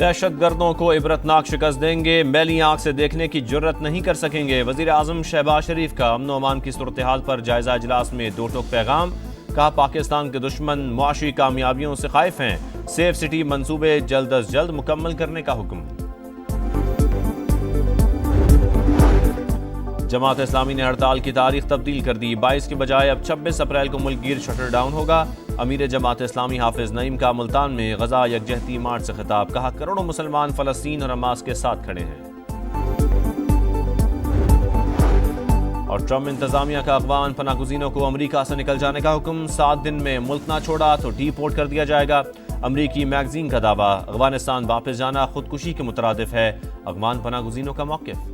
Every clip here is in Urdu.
دہشت گردوں کو عبرتناک شکست دیں گے، میلی آنکھ سے دیکھنے کی جرت نہیں کر سکیں گے۔ وزیر اعظم شہباز شریف کا امن و امان کی صورتحال پر جائزہ اجلاس میں دو ٹوک پیغام، کہا پاکستان کے دشمن معاشی کامیابیوں سے خائف ہیں، سیف سٹی منصوبے جلد از جلد مکمل کرنے کا حکم۔ جماعت اسلامی نے ہڑتال کی تاریخ تبدیل کر دی، 22 کی بجائے اب 26 اپریل کو ملک گیر شٹر ڈاؤن ہوگا۔ امیر جماعت اسلامی حافظ نعیم کا ملتان میں غزہ یکجہتی مارچ سے خطاب، کہا کروڑوں مسلمان فلسطین اور حماس کے ساتھ کھڑے ہیں۔ اور ٹرمپ انتظامیہ کا افغان پناہ گزینوں کو امریکہ سے نکل جانے کا حکم، 7 دن میں ملک نہ چھوڑا تو ڈی پورٹ کر دیا جائے گا۔ امریکی میگزین کا دعویٰ، افغانستان واپس جانا خودکشی کے مترادف ہے، افغان پناہ گزینوں کا موقف۔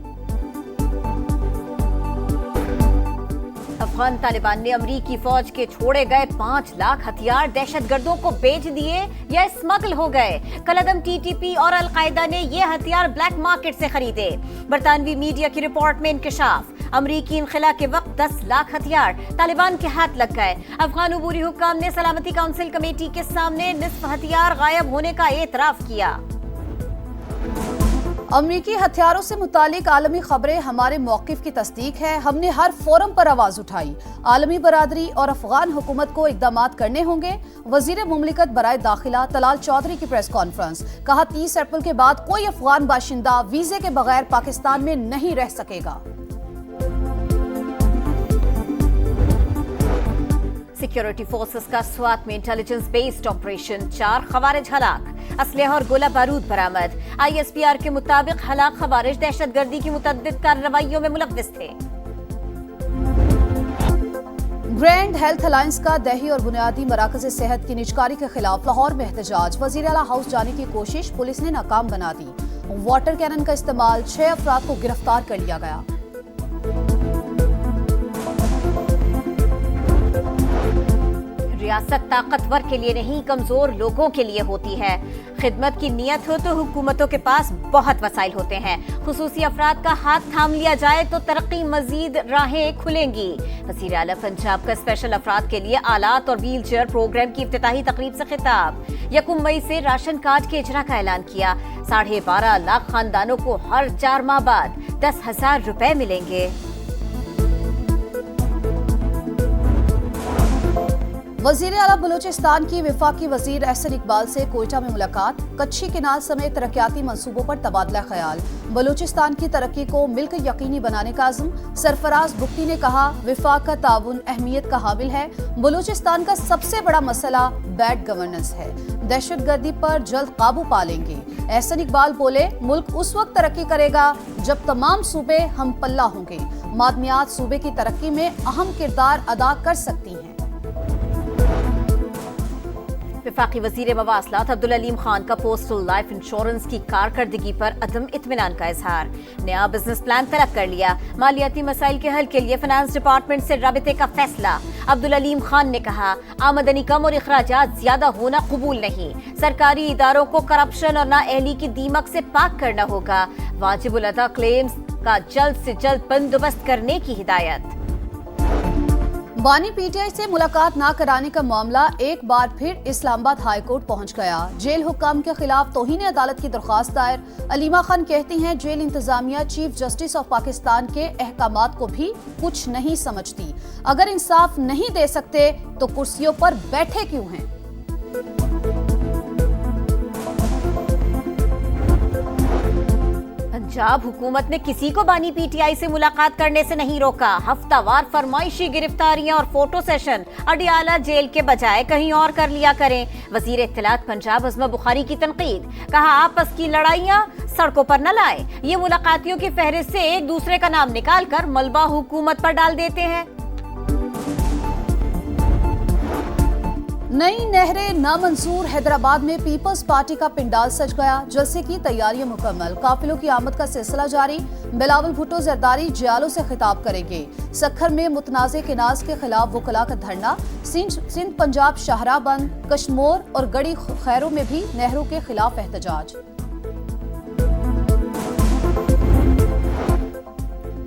افغان طالبان نے امریکی فوج کے چھوڑے گئے 5 لاکھ ہتھیار دہشت گردوں کو بیچ دیے یا اسمگل ہو گئے۔ کالعدم ٹی ٹی پی اور القاعدہ نے یہ ہتھیار بلیک مارکیٹ سے خریدے۔ برطانوی میڈیا کی رپورٹ میں انکشاف، امریکی انخلا کے وقت 10 لاکھ ہتھیار طالبان کے ہاتھ لگ گئے۔ افغان عبوری حکام نے سلامتی کونسل کمیٹی کے سامنے نصف ہتھیار غائب ہونے کا اعتراف کیا۔ امریکی ہتھیاروں سے متعلق عالمی خبریں ہمارے موقف کی تصدیق ہے، ہم نے ہر فورم پر آواز اٹھائی۔ عالمی برادری اور افغان حکومت کو اقدامات کرنے ہوں گے۔ وزیر مملکت برائے داخلہ طلال چودھری کی پریس کانفرنس، کہا 30 اپریل کے بعد کوئی افغان باشندہ ویزے کے بغیر پاکستان میں نہیں رہ سکے گا۔ سیکیورٹی فورسز کا سوات میں انٹیلیجنس بیسڈ آپریشن، 4 خوارج ہلاک، اسلحہ اور گولہ بارود برآمد۔ آئی ایس پی آر کے مطابق ہلاک خوارج دہشت گردی کی متعدد کارروائیوں میں ملوث تھے۔ گرینڈ ہیلتھ الائنس کا دیہی اور بنیادی مراکز صحت کی نجکاری کے خلاف لاہور میں احتجاج، وزیر اعلیٰ ہاؤس جانے کی کوشش پولیس نے ناکام بنا دی۔ واٹر کینن کا استعمال، 6 افراد کو گرفتار کر لیا گیا۔ ریاست طاقتور کے لیے نہیں، کمزور لوگوں کے لیے ہوتی ہے۔ خدمت کی نیت ہو تو حکومتوں کے پاس بہت وسائل ہوتے ہیں، خصوصی افراد کا ہاتھ تھام لیا جائے تو ترقی مزید راہیں کھلیں گی۔ وزیر اعلیٰ پنجاب کا اسپیشل افراد کے لیے آلات اور ویل چیئر پروگرام کی افتتاحی تقریب سے خطاب، 1 مئی سے راشن کارڈ کے اجرا کا اعلان کیا، 12.5 لاکھ خاندانوں کو ہر 4 ماہ بعد 10,000 روپے ملیں گے۔ وزیر اعلیٰ بلوچستان کی وفاقی وزیر احسن اقبال سے کوئٹہ میں ملاقات، کچھی کینال سمیت ترقیاتی منصوبوں پر تبادلہ خیال، بلوچستان کی ترقی کو مل کر یقینی بنانے کا عزم۔ سرفراز بگٹی نے کہا وفاق کا تعاون اہمیت کا حامل ہے، بلوچستان کا سب سے بڑا مسئلہ بیڈ گورننس ہے، دہشت گردی پر جلد قابو پا لیں گے۔ احسن اقبال بولے ملک اس وقت ترقی کرے گا جب تمام صوبے ہم پلہ ہوں گے، معدنیات صوبے کی ترقی میں اہم کردار ادا کر سکتی ہیں۔ وفاقی وزیر مواصلات عبدالعلیم خان کا پوسٹل لائف انشورنس کی کارکردگی پر عدم اطمینان کا اظہار، نیا بزنس پلان طلب کر لیا، مالیاتی مسائل کے حل کے لیے فنانس ڈپارٹمنٹ سے رابطے کا فیصلہ۔ عبدالعلیم خان نے کہا آمدنی کم اور اخراجات زیادہ ہونا قبول نہیں، سرکاری اداروں کو کرپشن اور نااہلی کی دیمک سے پاک کرنا ہوگا، واجب الادا کلیمز کا جلد سے جلد بندوبست کرنے کی ہدایت۔ بانی پی ٹی آئی سے ملاقات نہ کرانے کا معاملہ ایک بار پھر اسلام آباد ہائی کورٹ پہنچ گیا، جیل حکام کے خلاف توہین عدالت کی درخواست دائر۔ علیمہ خان کہتی ہیں جیل انتظامیہ چیف جسٹس آف پاکستان کے احکامات کو بھی کچھ نہیں سمجھتی، اگر انصاف نہیں دے سکتے تو کرسیوں پر بیٹھے کیوں ہیں؟ پنجاب حکومت نے کسی کو بانی پی ٹی آئی سے ملاقات کرنے سے نہیں روکا، ہفتہ وار فرمائشی گرفتاریاں اور فوٹو سیشن اڈیالہ جیل کے بجائے کہیں اور کر لیا کریں۔ وزیر اطلاعات پنجاب عظمہ بخاری کی تنقید، کہا آپس کی لڑائیاں سڑکوں پر نہ لائیں، یہ ملاقاتیوں کی فہرست سے ایک دوسرے کا نام نکال کر ملبہ حکومت پر ڈال دیتے ہیں۔ نئی نہریں نامنظور، حیدرآباد میں پیپلز پارٹی کا پنڈال سج گیا، جلسے کی تیاریاں مکمل، قافلوں کی آمد کا سلسلہ جاری، بلاول بھٹو زرداری جیالوں سے خطاب کریں گے۔ سکھر میں متنازع کناز کے خلاف وکلاء کا دھرنا، سندھ پنجاب شاہراہ بند، کشمور اور گڑی خیروں میں بھی نہروں کے خلاف احتجاج۔